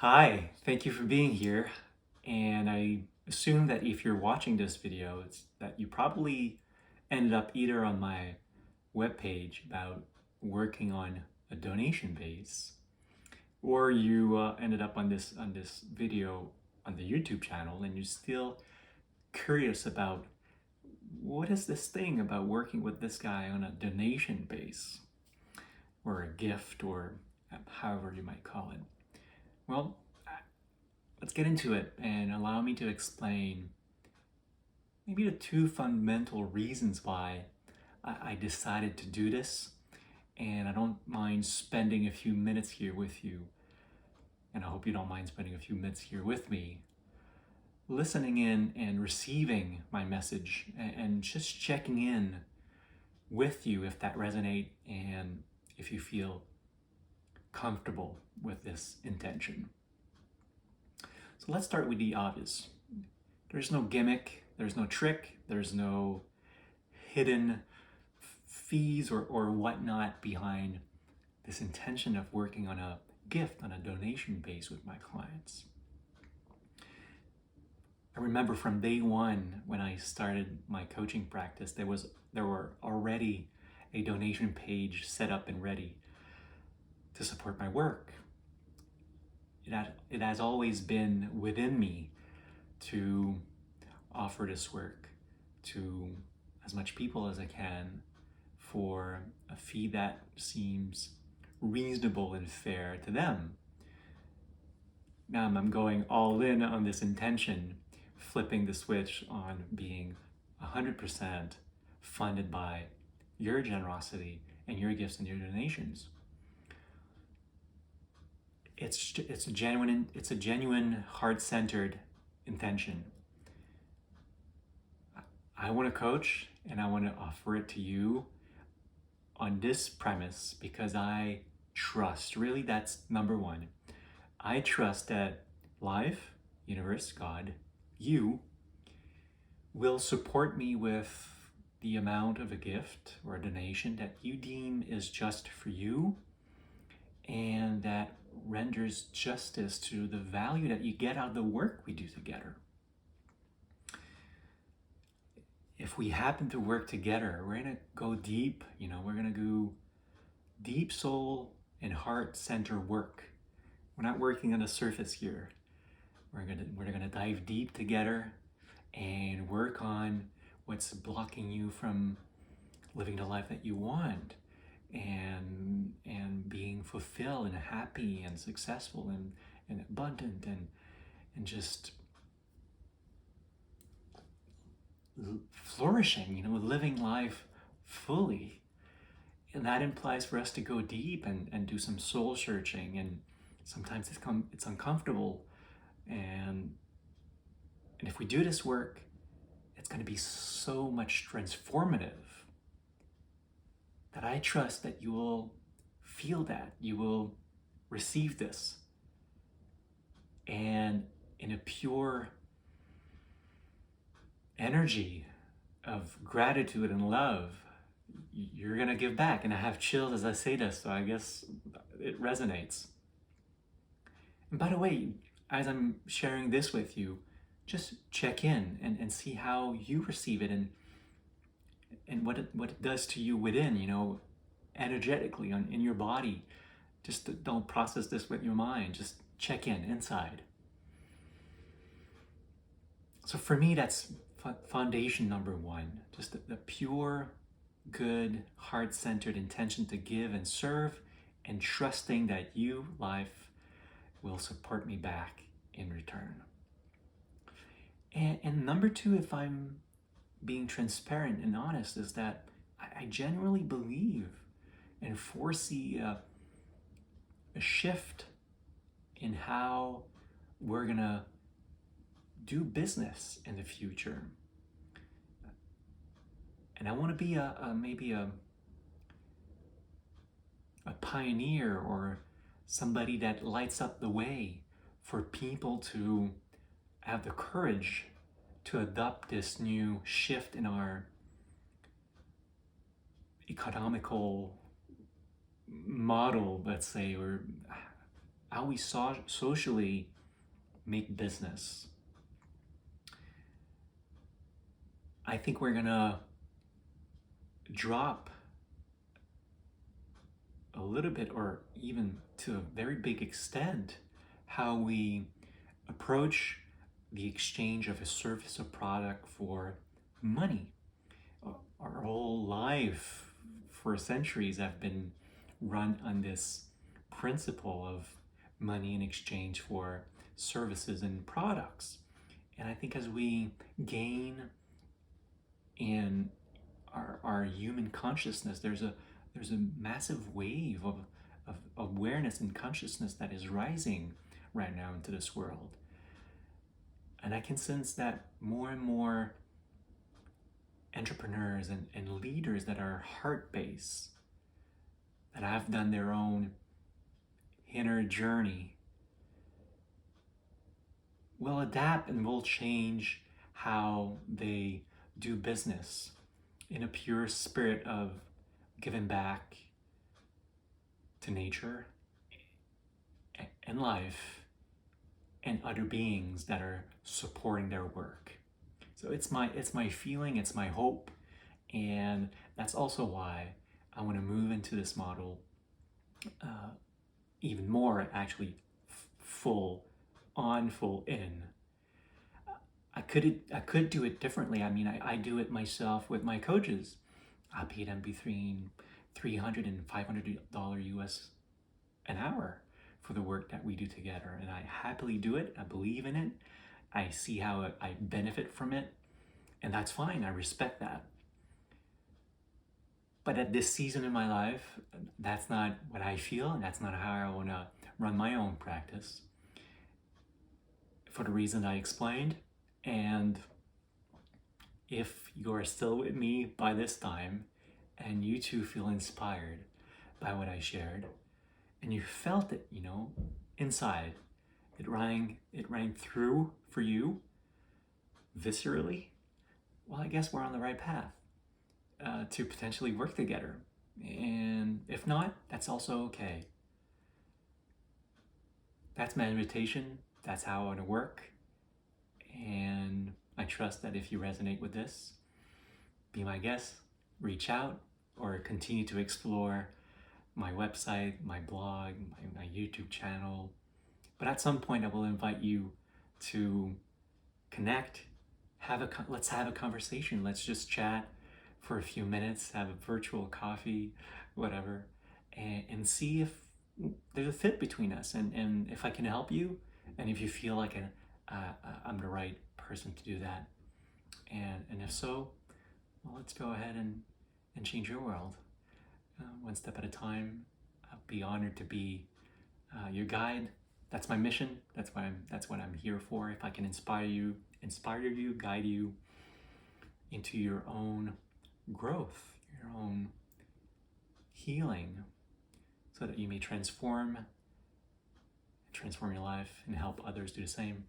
Hi, thank you for being here. And I assume that if you're watching this video, it's that you probably ended up either on my webpage about working on a donation base, or you ended up on this video on the YouTube channel, and you're still curious about what is this thing about working with this guy on a donation base, or a gift, or however you might call it. Well, let's get into it and allow me to explain maybe the two fundamental reasons why I decided to do this. And I don't mind spending a few minutes here with you. And I hope you don't mind spending a few minutes here with me, listening in and receiving my message and just checking in with you if that resonates and if you feel comfortable with this intention. So let's start with the obvious. There's no gimmick, there's no trick, there's no hidden fees or whatnot behind this intention of working on a gift, on a donation base with my clients. I remember from day one when I started my coaching practice, there were already a donation page set up and ready to support my work. It has always been within me to offer this work to as much people as I can for a fee that seems reasonable and fair to them. Now I'm going all in on this intention, flipping the switch on being 100% funded by your generosity and your gifts and your donations. It's a genuine heart-centered intention. I want to coach and I want to offer it to you on this premise because I trust, really that's number one. I trust that life, universe, God, you will support me with the amount of a gift or a donation that you deem is just for you and that renders justice to the value that you get out of the work we do together. If we happen to work together, we're gonna go deep, we're gonna do deep soul and heart center work. We're not working on the surface here. We're gonna dive deep together and work on what's blocking you from living the life that you want and being fulfilled and happy and successful and abundant and just flourishing, living life fully. And that implies for us to go deep and do some soul searching, and sometimes it's uncomfortable, and if we do this work, it's going to be so much transformative that I trust that you will feel that, you will receive this, and in a pure energy of gratitude and love, you're gonna give back. And I have chills as I say this, so I guess it resonates. And by the way, as I'm sharing this with you, just check in and see how you receive it and what it does to you within, energetically in your body. Just don't process this with your mind. Just check in inside. So for me, that's foundation number one. Just the pure, good, heart-centered intention to give and serve, and trusting that you, life, will support me back in return. And number two, if I'm being transparent and honest, is that I genuinely believe and foresee a shift in how we're gonna do business in the future. And I want to be maybe a pioneer or somebody that lights up the way for people to have the courage to adopt this new shift in our economical model, let's say, or how we socially make business. I think we're gonna drop a little bit, or even to a very big extent, how we approach the exchange of a service or product for money. Our whole life for centuries have been run on this principle of money in exchange for services and products. And I think as we gain in our human consciousness, there's a massive wave of awareness and consciousness that is rising right now into this world. And I can sense that more and more entrepreneurs and leaders that are heart-based, that have done their own inner journey, will adapt and will change how they do business in a pure spirit of giving back to nature and life and other beings that are supporting their work. So it's my feeling, it's my hope, and that's also why I want to move into this model even more, actually full in. I could do it differently. I mean, I do it myself with my coaches. I pay them between $300 and $500 US an hour for the work that we do together, and I happily do it. I believe in it. I see how I benefit from it, and that's fine. I respect that. But at this season in my life, that's not what I feel, and that's not how I want to run my own practice, for the reason I explained. And if you're still with me by this time, and you too feel inspired by what I shared, and you felt it, inside, it rang through for you viscerally, well, I guess we're on the right path to potentially work together. And if not, that's also okay. That's my invitation. That's how I want to work. And I trust that if you resonate with this, be my guest, reach out, or continue to explore my website, my blog, my YouTube channel. But at some point, I will invite you to connect, let's have a conversation. Let's just chat for a few minutes, have a virtual coffee, whatever, and see if there's a fit between us, and if I can help you, and if you feel like I'm the right person to do that. And if so, well, let's go ahead and change your world one step at a time. I'll be honored to be your guide. That's my mission. That's what I'm here for. If I can inspire you, guide you into your own growth, your own healing, so that you may transform your life and help others do the same.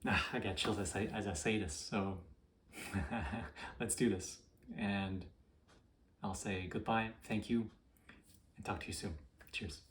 I got chills as I say this, so let's do this. And I'll say goodbye, thank you, and talk to you soon. Cheers.